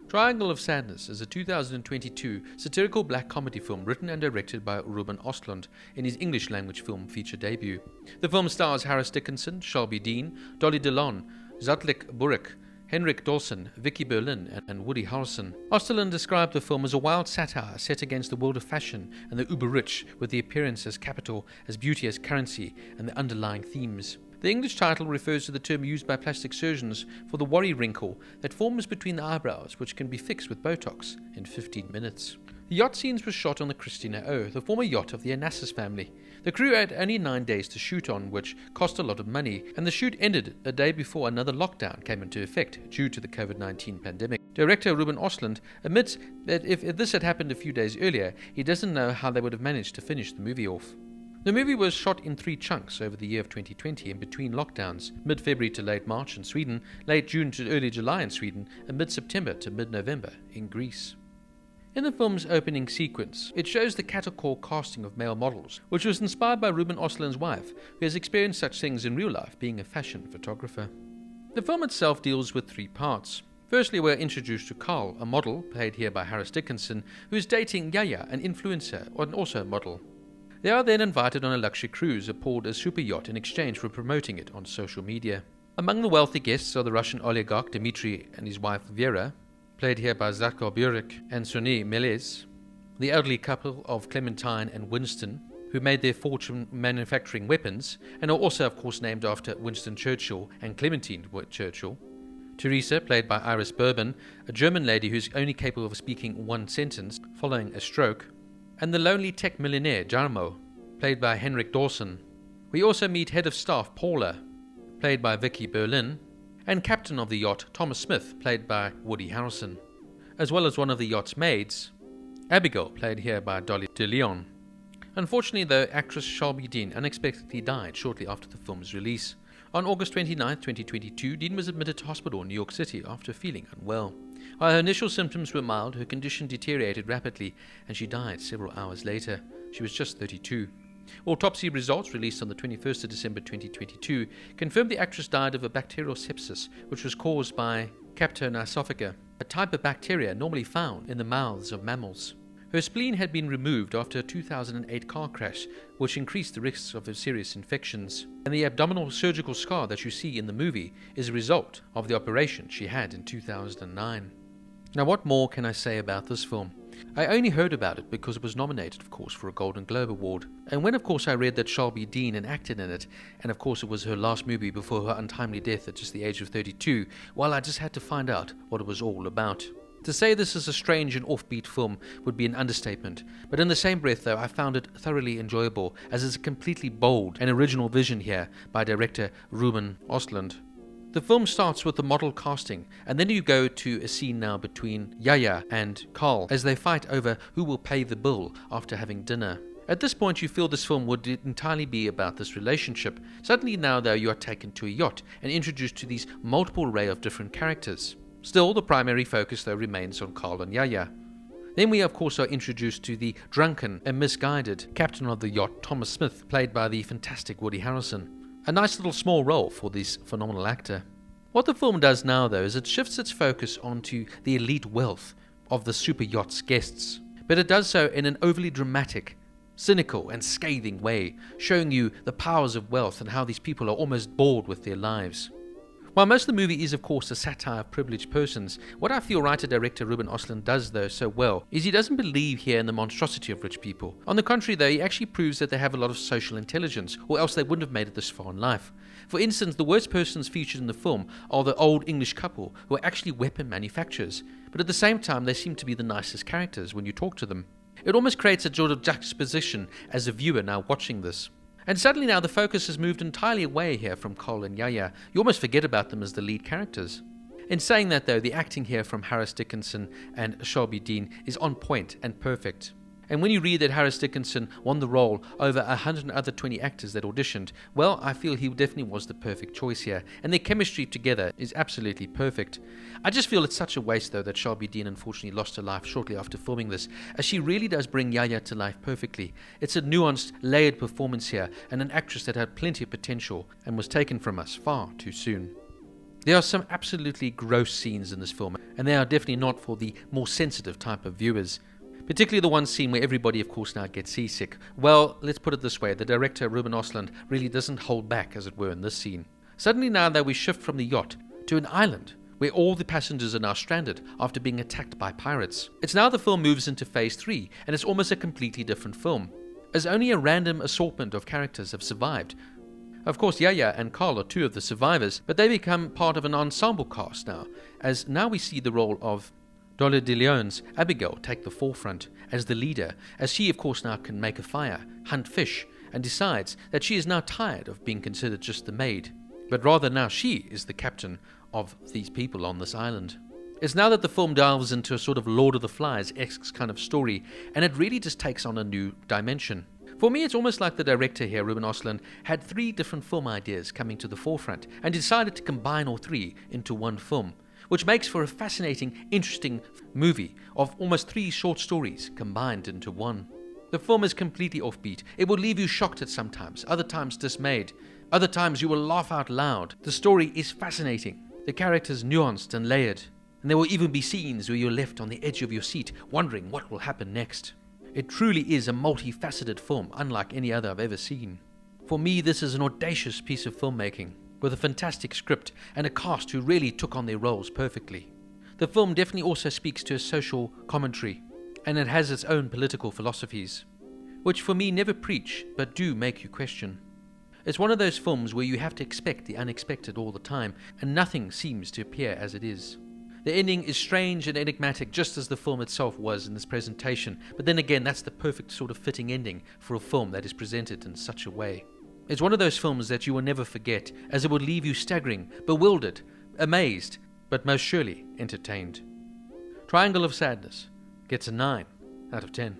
Triangle of Sadness is a 2022 satirical black comedy film written and directed by Ruben Östlund in his English-language film feature debut. The film stars Harris Dickinson, Charlbi Dean, Dolly de Leon, Zlatko Burić, Henrik Dorsin, Vicki Berlin, and Woody Harrelson. Östlund described the film as a wild satire set against the world of fashion and the uber-rich, with the appearance as capital, as beauty as currency, and the underlying themes. The English title refers to the term used by plastic surgeons for the worry wrinkle that forms between the eyebrows, which can be fixed with Botox in 15 minutes. The yacht scenes were shot on the Christina O, the former yacht of the Onassis family. The crew had only 9 days to shoot on, which cost a lot of money, and the shoot ended a day before another lockdown came into effect due to the COVID-19 pandemic. Director Ruben Östlund admits that if this had happened a few days earlier, he doesn't know how they would have managed to finish the movie off. The movie was shot in 3 chunks over the year of 2020 in between lockdowns, mid-February to late March in Sweden, late June to early July in Sweden, and mid-September to mid-November in Greece. In the film's opening sequence, it shows the cattle-call casting of male models, which was inspired by Ruben Östlund's wife, who has experienced such things in real life, being a fashion photographer. The film itself deals with 3 parts. Firstly, we're introduced to Carl, a model, played here by Harris Dickinson, who is dating Yaya, an influencer, and also a model. They are then invited on a luxury cruise aboard a super yacht in exchange for promoting it on social media. Among the wealthy guests are the Russian oligarch Dmitry and his wife Vera, played here by Zlatko Burić and Sonny Melez, the elderly couple of Clementine and Winston, who made their fortune manufacturing weapons and are also of course named after Winston Churchill and Clementine Churchill, Teresa, played by Iris Berben, a German lady who's only capable of speaking 1 sentence following a stroke, and the lonely tech millionaire Jarmo, played by Henrik Dorsin. We also meet head of staff Paula, played by Vicki Berlin, and captain of the yacht Thomas Smith, played by Woody Harrelson, as well as one of the yacht's maids, Abigail, played here by Dolly de Leon. Unfortunately though, actress Charlbi Dean unexpectedly died shortly after the film's release. On August 29, 2022, Dean was admitted to hospital in New York City after feeling unwell. While her initial symptoms were mild, her condition deteriorated rapidly and she died several hours later. She was just 32. Autopsy results released on the 21st of December 2022 confirmed the actress died of a bacterial sepsis which was caused by Captonisophaga, a type of bacteria normally found in the mouths of mammals. Her spleen had been removed after a 2008 car crash, which increased the risks of serious infections, and the abdominal surgical scar that you see in the movie is a result of the operation she had in 2009. Now what more can I say about this film? I only heard about it because it was nominated, of course, for a Golden Globe Award, and when of course I read that Charlbi Dean had acted in it, and of course it was her last movie before her untimely death at just the age of 32, well, I just had to find out what it was all about. To say this is a strange and offbeat film would be an understatement, but in the same breath though, I found it thoroughly enjoyable, as it's a completely bold and original vision here by director Ruben Östlund. The film starts with the model casting, and then you go to a scene now between Yaya and Carl as they fight over who will pay the bill after having dinner. At this point you feel this film would entirely be about this relationship. Suddenly now though, you are taken to a yacht and introduced to these multiple array of different characters. Still, the primary focus though remains on Carl and Yaya. Then we of course are introduced to the drunken and misguided captain of the yacht, Thomas Smith, played by the fantastic Woody Harrelson. A nice little small role for this phenomenal actor. What the film does now though is it shifts its focus onto the elite wealth of the super yacht's guests, but it does so in an overly dramatic, cynical and scathing way, showing you the powers of wealth and how these people are almost bored with their lives. While most of the movie is of course a satire of privileged persons, what I feel writer-director Ruben Östlund does though so well is he doesn't believe here in the monstrosity of rich people. On the contrary though, he actually proves that they have a lot of social intelligence, or else they wouldn't have made it this far in life. For instance, the worst persons featured in the film are the old English couple who are actually weapon manufacturers, but at the same time they seem to be the nicest characters when you talk to them. It almost creates a sort of juxtaposition as a viewer now watching this. And suddenly now the focus has moved entirely away here from Carl and Yaya. You almost forget about them as the lead characters. In saying that though, the acting here from Harris Dickinson and Charlbi Dean is on point and perfect. And when you read that Harris Dickinson won the role over 120 actors that auditioned, well, I feel he definitely was the perfect choice here, and their chemistry together is absolutely perfect. I just feel it's such a waste though that Charlbi Dean unfortunately lost her life shortly after filming this, as she really does bring Yaya to life perfectly. It's a nuanced, layered performance here, and an actress that had plenty of potential and was taken from us far too soon. There are some absolutely gross scenes in this film, and they are definitely not for the more sensitive type of viewers. Particularly the one scene where everybody, of course, now gets seasick. Well, let's put it this way, the director, Ruben Östlund, really doesn't hold back, as it were, in this scene. Suddenly now that we shift from the yacht to an island, where all the passengers are now stranded after being attacked by pirates. It's now the film moves into phase 3, and it's almost a completely different film, as only a random assortment of characters have survived. Of course, Yaya and Carl are two of the survivors, but they become part of an ensemble cast now, as now we see the role of Dolly de Leon's Abigail take the forefront as the leader, as she of course now can make a fire, hunt fish, and decides that she is now tired of being considered just the maid, but rather now she is the captain of these people on this island. It's now that the film delves into a sort of Lord of the Flies-esque kind of story, and it really just takes on a new dimension. For me, it's almost like the director here, Ruben Östlund, had 3 different film ideas coming to the forefront and decided to combine all 3 into one film, which makes for a fascinating, interesting movie of almost 3 short stories combined into one. The film is completely offbeat. It will leave you shocked at some times, other times dismayed. Other times you will laugh out loud. The story is fascinating, the characters nuanced and layered, and there will even be scenes where you're left on the edge of your seat wondering what will happen next. It truly is a multifaceted film, unlike any other I've ever seen. For me, this is an audacious piece of filmmaking, with a fantastic script and a cast who really took on their roles perfectly. The film definitely also speaks to a social commentary, and it has its own political philosophies, which for me never preach, but do make you question. It's one of those films where you have to expect the unexpected all the time, and nothing seems to appear as it is. The ending is strange and enigmatic, just as the film itself was in this presentation, but then again, that's the perfect sort of fitting ending for a film that is presented in such a way. It's one of those films that you will never forget, as it would leave you staggering, bewildered, amazed, but most surely entertained. Triangle of Sadness gets a 9 out of 10.